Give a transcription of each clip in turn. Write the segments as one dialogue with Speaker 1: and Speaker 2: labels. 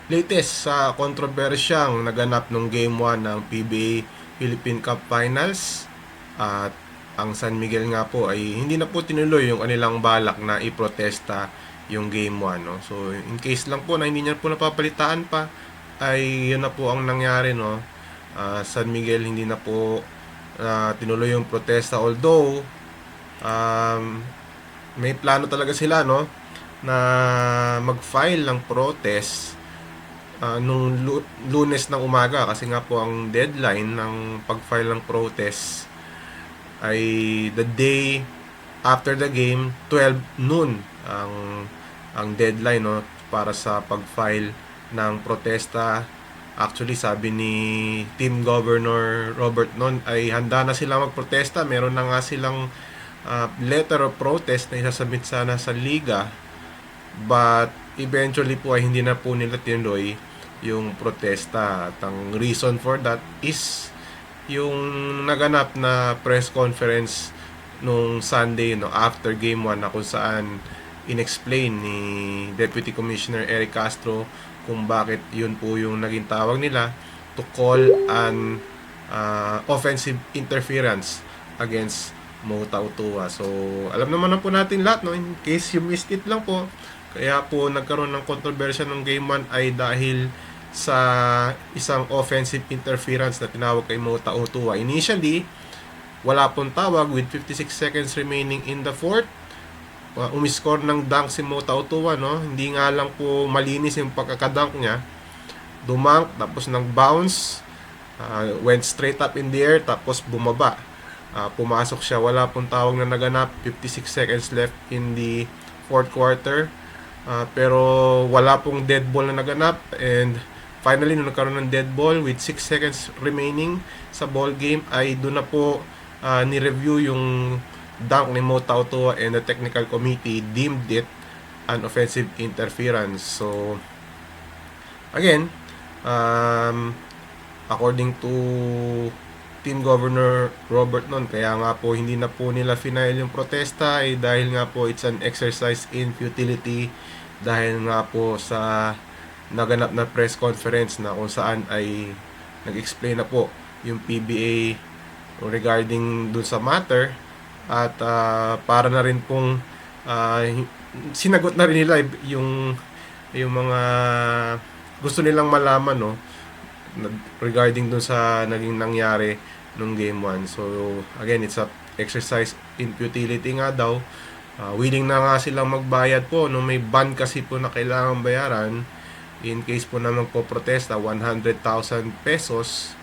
Speaker 1: Latest sa kontrobersyang naganap nung Game 1 ng PBA Philippine Cup Finals, at ang San Miguel nga po ay hindi na po tinuloy yung kanilang balak na iprotesta yung Game 1, no? So in case lang po na hindi niya po napapalitaan pa, ay yun na po ang nangyari, no? San Miguel hindi na po tinuloy yung protesta, although um, may plano talaga sila, no, na mag-file ng protest nung Lunes ng umaga, kasi nga po ang deadline ng pag-file ng protest ay the day after the game, 12 noon ang deadline, no, para sa pag-file ng protesta. Actually, sabi ni Team Governor Robert noon ay handa na sila magprotesta. Meron na nga silang letter of protest na isasubmit sana sa liga, but eventually po ay hindi na po nila tinuloy yung protesta. At ang reason for that is yung naganap na press conference nung Sunday, no, after game 1, na kung saan inexplain ni Deputy Commissioner Eric Castro kung bakit yun po yung naging tawag nila to call an offensive interference against Mota Utua. So, alam naman na po natin lahat, no? In case you missed it lang po, kaya po nagkaroon ng kontrobersya ng Game 1 ay dahil sa isang offensive interference na tinawag kay Mota Utua. Initially, wala pong tawag with 56 seconds remaining in the fourth. Umiscore ng dunk si Mota Utua, no? Hindi nga lang po malinis yung pagkakadunk niya. Dumunk, tapos nag-bounce, went straight up in the air, tapos bumaba. Pumasok siya, wala pong tawag na naganap. 56 seconds left in the fourth quarter. Pero wala pong dead ball na naganap, and finally nung nagkaroon ng dead ball with 6 seconds remaining sa ball game, ay doon na po ni-review yung dunk ni Mota Utua, and the technical committee deemed it an offensive interference. So again, according to Team Governor Robert noon, kaya nga po hindi na po nila final yung protesta ay dahil nga po it's an exercise in futility, dahil nga po sa naganap na press conference na kung saan ay nag-explain na po yung PBA regarding dun sa matter, at para na rin pong sinagot na rin nila yung mga gusto nilang malaman, no, regarding dun sa naging nangyari nung game 1. So again, it's a exercise in futility nga daw. Willing na nga silang magbayad po, no, may ban kasi po na kailangan bayaran in case po na magpo-protesta, 100,000 pesos.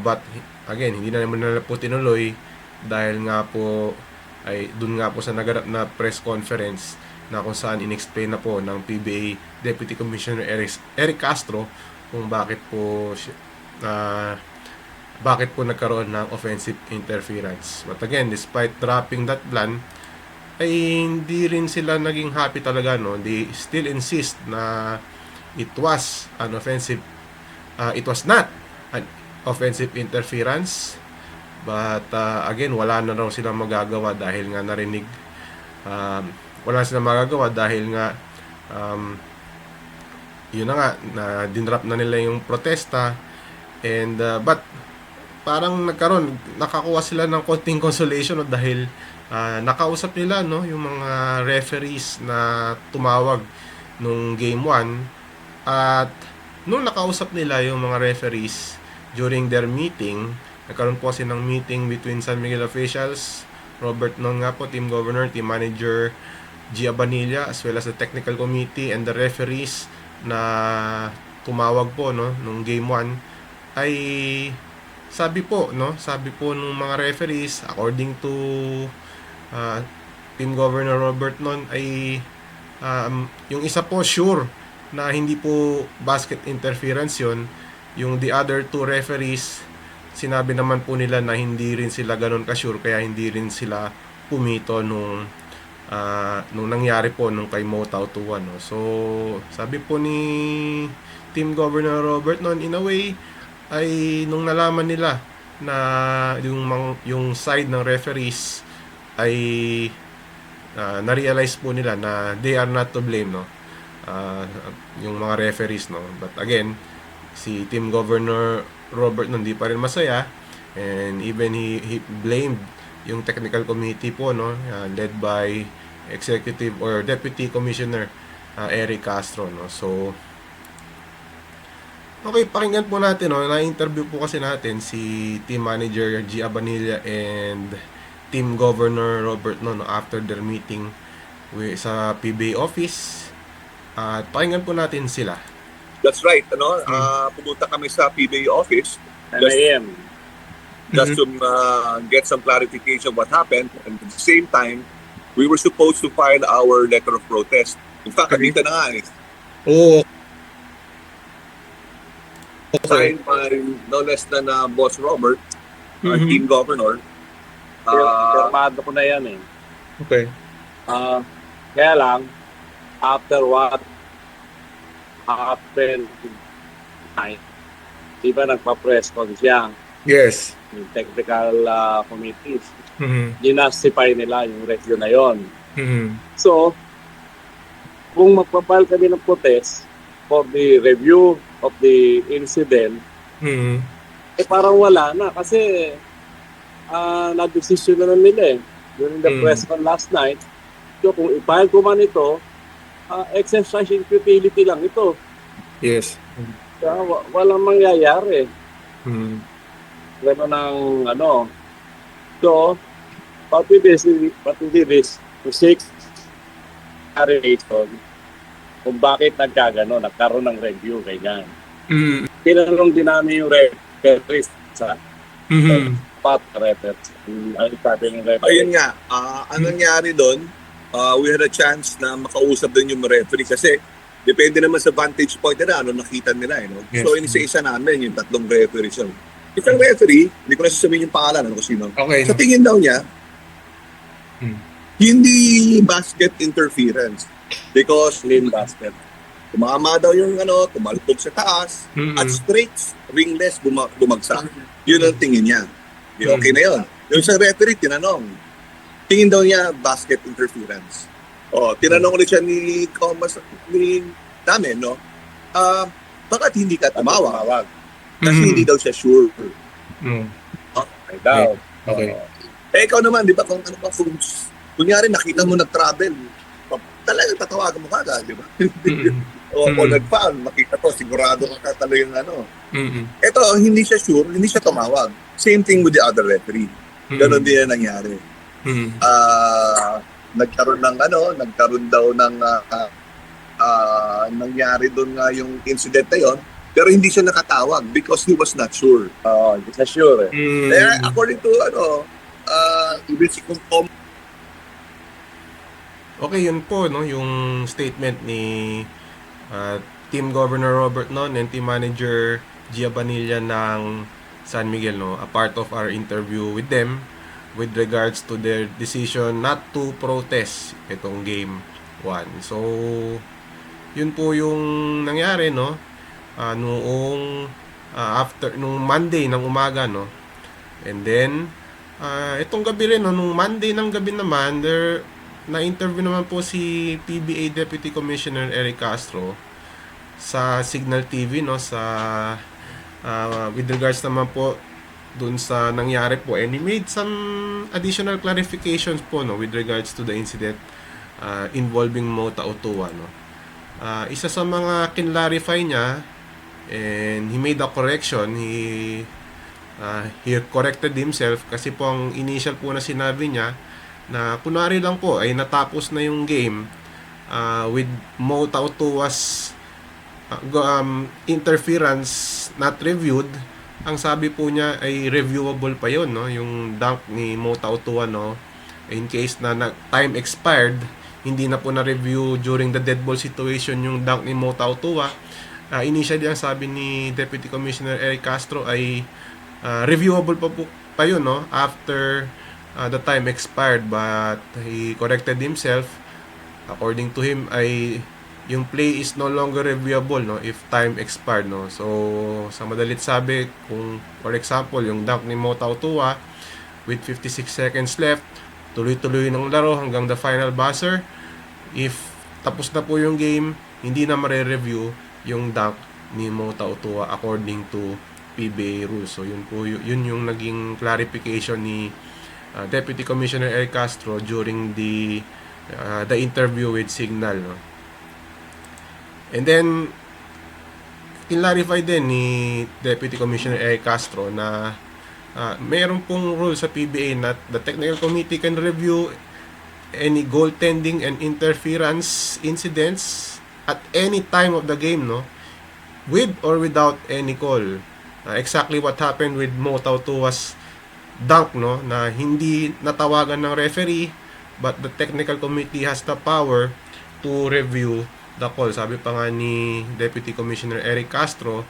Speaker 1: But again, hindi na naman nila po tinuloy dahil nga po ay dun nga po sa naganap na press conference na kung saan inexplain na po ng PBA Deputy Commissioner Eric Castro kung bakit po nagkaroon ng offensive interference. But again, despite dropping that plan, ay hindi rin sila naging happy talaga, no. They still insist na it was not an offensive interference. But again, wala na raw silang magagawa dahil nga narinig, wala silang magagawa dahil nga yun na nga, na dinrap na nila yung protesta. And but parang nakakuha sila ng konting consolation, no, dahil nakausap nila, no, yung mga referees na tumawag nung game 1. At nung nakausap nila yung mga referees during their meeting, nagkaroon po kasi ng meeting between San Miguel officials, Robert noon nga po, team governor, team manager Gia Banilla, as well as the technical committee and the referees na tumawag po, no, nung game 1. Ay sabi po nung mga referees, according to team governor Robert noon, ay yung isa po sure na hindi po basket interference yon. Yung the other two referees, sinabi naman po nila na hindi rin sila ganun ka-sure, kaya hindi rin sila pumito nung nangyari po nung kay Mota Utua, no. So sabi po ni Team Governor Robert noon, in a way ay nung nalaman nila na yung side ng referees ay na-realize po nila na they are not to blame, no. ah, yung mga referees, no. But again, si Team Governor Robert nun di pa rin masaya, and even he blamed yung technical committee po, no, led by Executive or Deputy Commissioner Eric Castro, no. So okay, pakinggan po natin, no. Na-interview po kasi natin si Team Manager G. Abanilla and Team Governor Robert, no, after their meeting sa PBA office. At pakinggan po natin sila.
Speaker 2: That's right, ano? Pumunta kami sa PBA office
Speaker 3: 9 a.m.
Speaker 2: just to get some clarification what happened, and at the same time, we were supposed to file our letter of protest. In fact, kanina na nga eh.
Speaker 1: Oo.
Speaker 2: Signed by no less than Boss Robert, our team governor.
Speaker 3: Pirmado ko na yan eh.
Speaker 1: Okay.
Speaker 3: Kaya lang, after what happened tonight, di ba nagpa-press con siya,
Speaker 1: Yes.
Speaker 3: yung technical committees,
Speaker 1: Mm-hmm.
Speaker 3: ginastify nila yung review na yon.
Speaker 1: Mm-hmm.
Speaker 3: So, kung magpapile kami ng protest for the review of the incident,
Speaker 1: Mm-hmm.
Speaker 3: parang wala na kasi na-decision na nila eh. During the press con last night, so kung i-file ko man ito, exercising futility lang ito.
Speaker 1: Yes.
Speaker 3: Kaya walang mangyayari.
Speaker 1: Mm-hmm.
Speaker 3: Gano'n ang ano. So, pati this to seek clarification kung bakit nagkagano, nagkaroon ng review, ganyan.
Speaker 1: Mm-hmm.
Speaker 3: Tinanong din namin yung referees sa pat referees. Ano sabi ng referees?
Speaker 2: Ayun nga, ang nangyari doon, we had a chance na makausap din yung referee kasi depende naman sa vantage point nila, ano nakita nila. No?
Speaker 1: Yes.
Speaker 2: So, inisa-isa namin yung tatlong referees. So, isang referee, hindi ko na sasabihin yung pangalan, ano kung sino.
Speaker 1: Okay.
Speaker 2: Sa tingin daw niya, hindi basket interference. Because
Speaker 3: Clean basket.
Speaker 2: tumama daw yung tumalpog sa taas, at straight, ringless, bumagsak. Yun ang tingin niya. Di okay na yun. Yung sa referee, tinanong. Tingin daw niya basket interference. Tinanong ulit siya ni namin, no? Bakit hindi ka tumawag? Kasi hindi daw siya sure.
Speaker 3: I doubt.
Speaker 1: Okay.
Speaker 2: Ikaw naman, di ba, kung kunyari nakita mo nag-travel, talagang tatawagan mo kagad, di ba? O nag-foul, makita ko, sigurado ka talagang Ito, hindi siya sure, hindi siya tumawag. Same thing with the other referee. Ganon din ang nangyari. Nagkaroon daw ng nangyari doon nga yung incident na yon, pero hindi siya nakatawag because he was not sure.
Speaker 3: Hindi siya sure eh.
Speaker 2: Kaya according to even si Tom.
Speaker 1: Okay, yun po, no, yung statement ni Team Governor Robert Noon and Team Manager Gia Banilla ng San Miguel, no, a part of our interview with them with regards to their decision not to protest itong Game 1. So, yun po yung nangyari, no, nung Monday ng umaga, no. And then, itong gabi rin, no, nung Monday ng gabi naman, na-interview naman po si PBA Deputy Commissioner Eric Castro sa Signal TV, no, sa with regards naman po dun sa nangyari po, and he made some additional clarifications po, no, with regards to the incident involving Mota Otua, no. Isa sa mga kinlarify niya, and he made a correction, he corrected himself kasi po ang initial po na sinabi niya na kunwari lang po ay natapos na yung game with Mota Otua's interference not reviewed. Ang sabi po niya ay reviewable pa yon, no, yung dunk ni Mota Otua, no, in case na time expired, hindi na po na review during the dead ball situation yung dunk ni Mota Otua. Initially ang sabi ni Deputy Commissioner Eric Castro ay reviewable pa yun, no, after the time expired, but he corrected himself. According to him ay yung play is no longer reviewable, no, if time expired, no. So sa madalit sabi, kung for example yung dunk ni Mota Otua with 56 seconds left, tuloy-tuloy ng laro hanggang the final buzzer, if tapos na po yung game, hindi na mare-review yung dunk ni Mota Otua according to PBA rules. So yun po yun yung naging clarification ni Deputy Commissioner Eric Castro during the interview with Signal, no? And then clarify din ni Deputy Commissioner Eric Castro na mayroon pong rule sa PBA na the technical committee can review any goaltending and interference incidents at any time of the game, no, with or without any call. Exactly what happened with Mota Otua's dunk, no, na hindi natawagan ng referee but the technical committee has the power to review the call. Sabi pa nga ni Deputy Commissioner Eric Castro,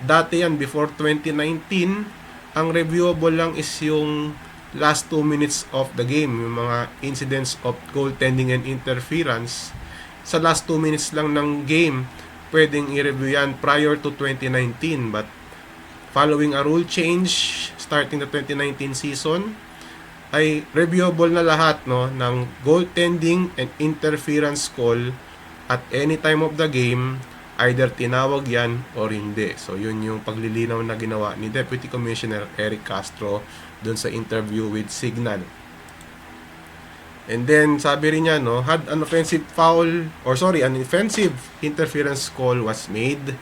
Speaker 1: dati yan before 2019, ang reviewable lang is yung last 2 minutes of the game, yung mga incidents of goaltending and interference. Sa last 2 minutes lang ng game, pwedeng i-review yan prior to 2019. But following a rule change starting the 2019 season, ay reviewable na lahat, no, ng goaltending and interference call at any time of the game, either tinawag yan or hindi. So yun yung paglilinaw na ginawa ni Deputy Commissioner Eric Castro dun sa interview with Signal. And then sabi rin niya, no, had an offensive interference call was made,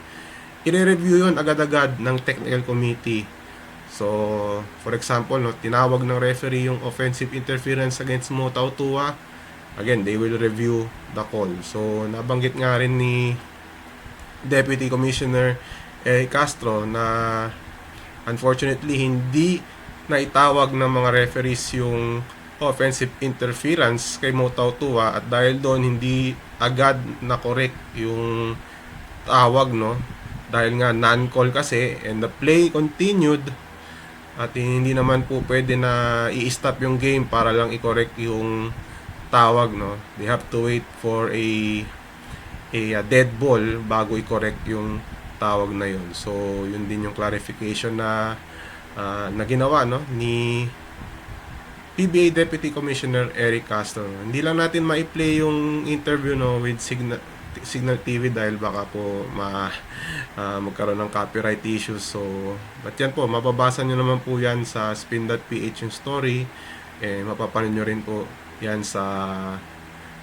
Speaker 1: i-review yun agad-agad ng technical committee. So for example, no, tinawag ng referee yung offensive interference against Mota Otua, again, they will review the call. So nabanggit nga rin ni Deputy Commissioner Eric Castro na unfortunately hindi naitawag ng mga referees yung offensive interference kay Mota Otua, at dahil doon hindi agad na correct yung tawag, no, dahil nga non-call kasi, and the play continued, at hindi naman po pwede na i-stop yung game para lang i-correct yung tawag, no. They have to wait for a dead ball bago i-correct yung tawag na yun. So yun din yung clarification na ginawa, no, ni PBA Deputy Commissioner Eric Castro. Hindi lang natin ma-play yung interview, no, with Signal TV dahil baka po magkaroon ng copyright issues. So but yan po, mababasa nyo naman po yan sa spin.ph yung story, mapapanood nyo rin po yan sa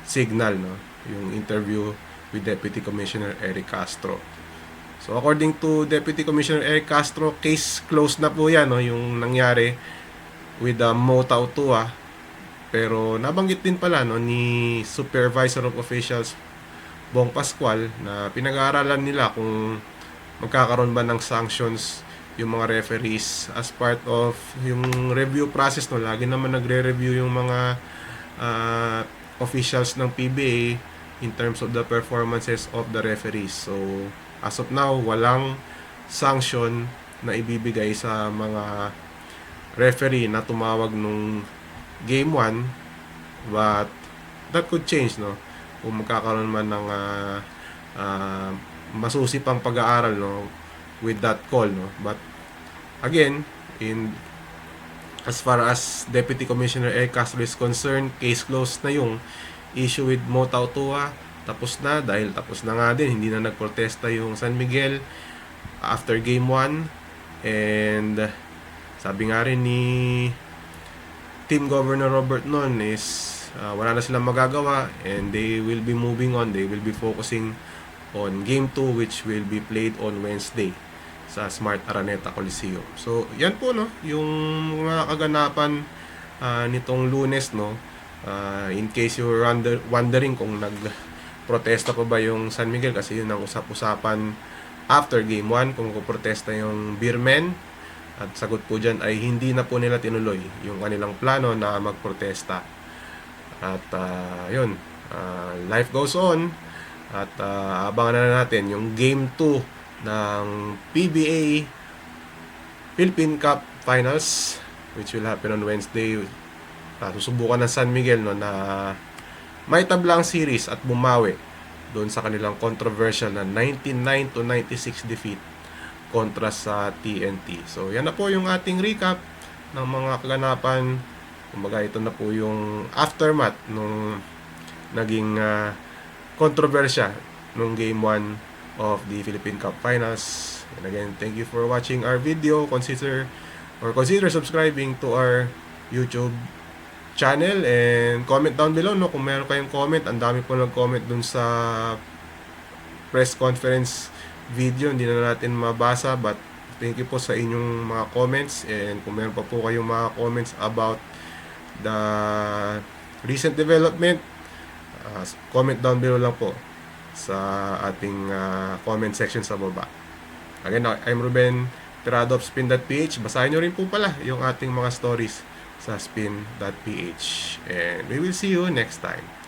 Speaker 1: Signal, no, yung interview with Deputy Commissioner Eric Castro. So according to Deputy Commissioner Eric Castro, case closed na po yan, no, yung nangyari with Mota Otua. Pero nabanggit din pala, no, ni Supervisor of Officials Bong Pascual na pinag-aaralan nila kung magkakaroon ba ng sanctions yung mga referees as part of yung review process, no. Lagi naman nagre-review yung mga officials ng PBA in terms of the performances of the referees. So as of now, walang sanction na ibibigay sa mga referee na tumawag nung game 1, but that could change, no, kung magkakaroon man ng masusi pang pag-aaral, no, with that call, no. But again, as far as Deputy Commissioner Eric Castro is concerned, case closed na yung issue with Mota Otua. Tapos na, dahil tapos na nga din, hindi na nagprotesta yung San Miguel after game 1. And sabi nga rin ni Team Governor Robert Noon is wala na silang magagawa and they will be moving on. They will be focusing on game 2, which will be played on Wednesday sa Smart Araneta Coliseum. So yan po, no, yung mga kaganapan nitong Lunes, no. In case you're wondering kung nagprotesta pa ba yung San Miguel, kasi yun ang usap-usapan after game 1, kung protesta yung Beermen. At sagot po dyan ay hindi na po nila tinuloy yung kanilang plano na magprotesta. At yun, life goes on. At abangan na natin yung game 2 ng PBA Philippine Cup Finals, which will happen on Wednesday. Susubukan ng San Miguel, no, na may tablang series at bumawi doon sa kanilang controversial na 99-96 defeat kontra sa TNT. So yan na po yung ating recap ng mga kaganapan. Kumbaga ito na po yung aftermath nung naging kontrobersya nung Game 1 of the Philippine Cup Finals. And again, thank you for watching our video. Consider subscribing to our YouTube channel and comment down below no kung meron kayong comment. Ang dami po nag-comment dun sa press conference video, hindi na natin mabasa, but thank you po sa inyong mga comments. And kung meron pa po kayong mga comments about the recent development, comment down below lang po sa ating comment section sa baba. Again, I'm Ruben Tirado of Spin.ph. Basahin nyo rin po pala yung ating mga stories sa Spin.ph. And we will see you next time.